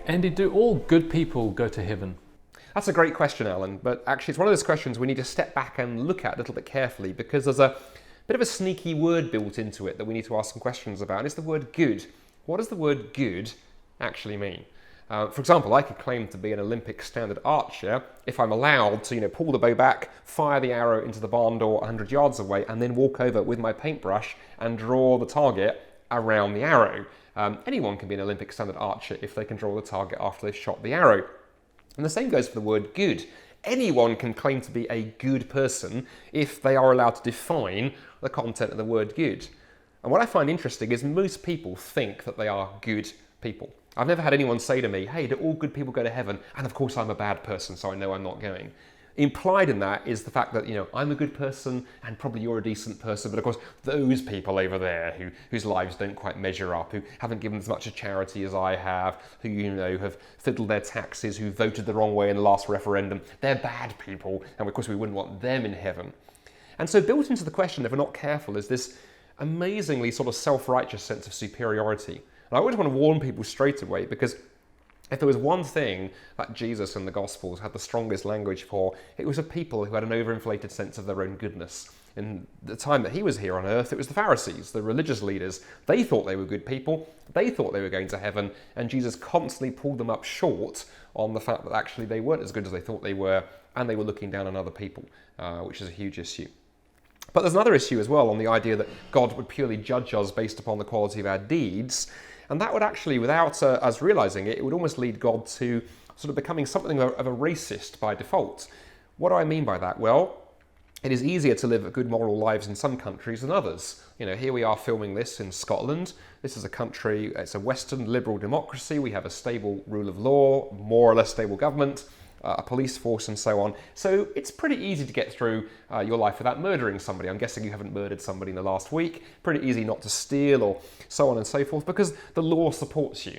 Andy, do all good people go to heaven? That's a great question, Alan, but actually it's one of those questions we need to step back and look at a little bit carefully because there's a bit of a sneaky word built into it that we need to ask some questions about, and it's the word good. What does the word good actually mean? For example, I could claim to be an Olympic standard archer if I'm allowed to, pull the bow back, fire the arrow into the barn door 100 yards away, and then walk over with my paintbrush and draw the target around the arrow. Anyone can be an Olympic standard archer if they can draw the target after they've shot the arrow. And the same goes for the word good. Anyone can claim to be a good person if they are allowed to define the content of the word good. And what I find interesting is most people think that they are good people. I've never had anyone say to me, hey, do all good people go to heaven? And of course I'm a bad person, so I know I'm not going. Implied in that is the fact that, I'm a good person and probably you're a decent person, but of course those people over there whose lives don't quite measure up, who haven't given as much a charity as I have, who, have fiddled their taxes, who voted the wrong way in the last referendum, they're bad people, and of course we wouldn't want them in heaven. And so built into the question, if we're not careful, is this amazingly sort of self-righteous sense of superiority. And I always want to warn people straight away, because if there was one thing that Jesus and the Gospels had the strongest language for, it was a people who had an overinflated sense of their own goodness. In the time that he was here on earth, it was the Pharisees, the religious leaders. They thought they were good people, they thought they were going to heaven, and Jesus constantly pulled them up short on the fact that actually they weren't as good as they thought they were, and they were looking down on other people, which is a huge issue. But there's another issue as well on the idea that God would purely judge us based upon the quality of our deeds. And that would actually, without us realising it, it would almost lead God to sort of becoming something of a racist by default. What do I mean by that? Well, it is easier to live good moral lives in some countries than others. Here we are filming this in Scotland. This is a country, it's a Western liberal democracy. We have a stable rule of law, more or less stable government, a police force and so on. So it's pretty easy to get through your life without murdering somebody. I'm guessing you haven't murdered somebody in the last week. Pretty easy not to steal or so on and so forth because the law supports you.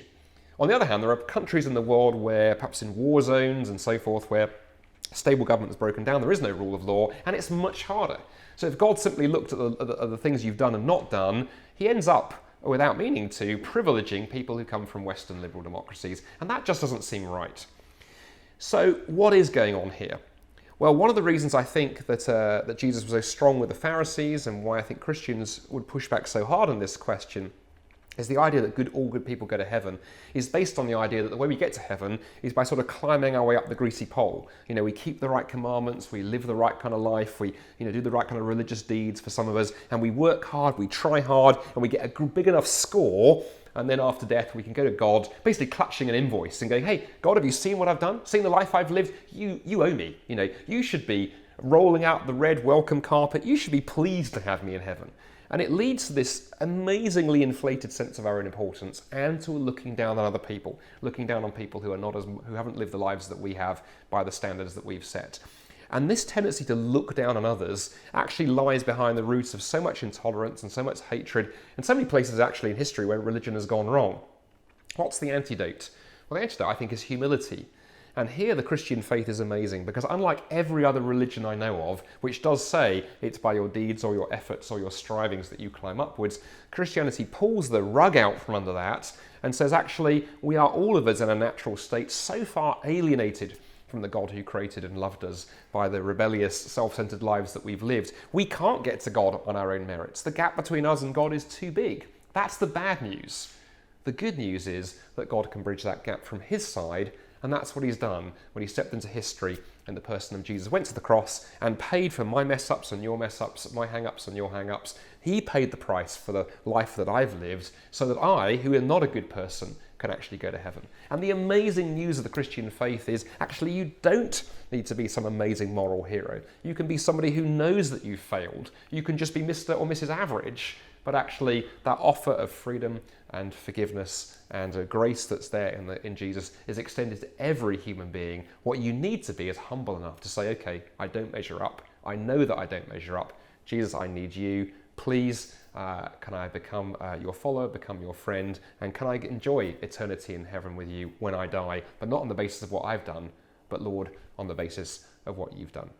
On the other hand, there are countries in the world where, perhaps in war zones and so forth, where stable government is broken down, there is no rule of law, and it's much harder. So if God simply looked at the things you've done and not done, he ends up, without meaning to, privileging people who come from Western liberal democracies, and that just doesn't seem right. So what is going on here? Well, one of the reasons I think that Jesus was so strong with the Pharisees and why I think Christians would push back so hard on this question is the idea that all good people go to heaven is based on the idea that the way we get to heaven is by sort of climbing our way up the greasy pole. We keep the right commandments, we live the right kind of life, we do the right kind of religious deeds for some of us, and we work hard, we try hard, and we get a big enough score. And then after death, we can go to God, basically clutching an invoice and going, hey, God, have you seen what I've done? Seen the life I've lived? You owe me. You should be rolling out the red welcome carpet. You should be pleased to have me in heaven. And it leads to this amazingly inflated sense of our own importance and to looking down on other people, looking down on people who haven't lived the lives that we have by the standards that we've set. And this tendency to look down on others actually lies behind the roots of so much intolerance and so much hatred, and so many places actually in history where religion has gone wrong. What's the antidote? Well, the antidote, I think, is humility. And here the Christian faith is amazing because unlike every other religion I know of, which does say it's by your deeds or your efforts or your strivings that you climb upwards, Christianity pulls the rug out from under that and says, actually, we are all of us in a natural state so far alienated from the God who created and loved us by the rebellious, self-centered lives that we've lived. We can't get to God on our own merits. The gap between us and God is too big. That's the bad news. The good news is that God can bridge that gap from his side, and that's what he's done when he stepped into history in the person of Jesus, went to the cross and paid for my mess-ups and your mess-ups, my hang-ups and your hang-ups. He paid the price for the life that I've lived so that I, who am not a good person, can actually go to heaven. And the amazing news of the Christian faith is actually you don't need to be some amazing moral hero. You can be somebody who knows that you've failed. You can just be Mr. or Mrs. Average, but actually that offer of freedom and forgiveness and a grace that's there in Jesus is extended to every human being. What you need to be is humble enough to say, okay, I don't measure up. I know that I don't measure up. Jesus, I need you. Please, can I become your follower, become your friend, and can I enjoy eternity in heaven with you when I die, but not on the basis of what I've done, but Lord, on the basis of what you've done.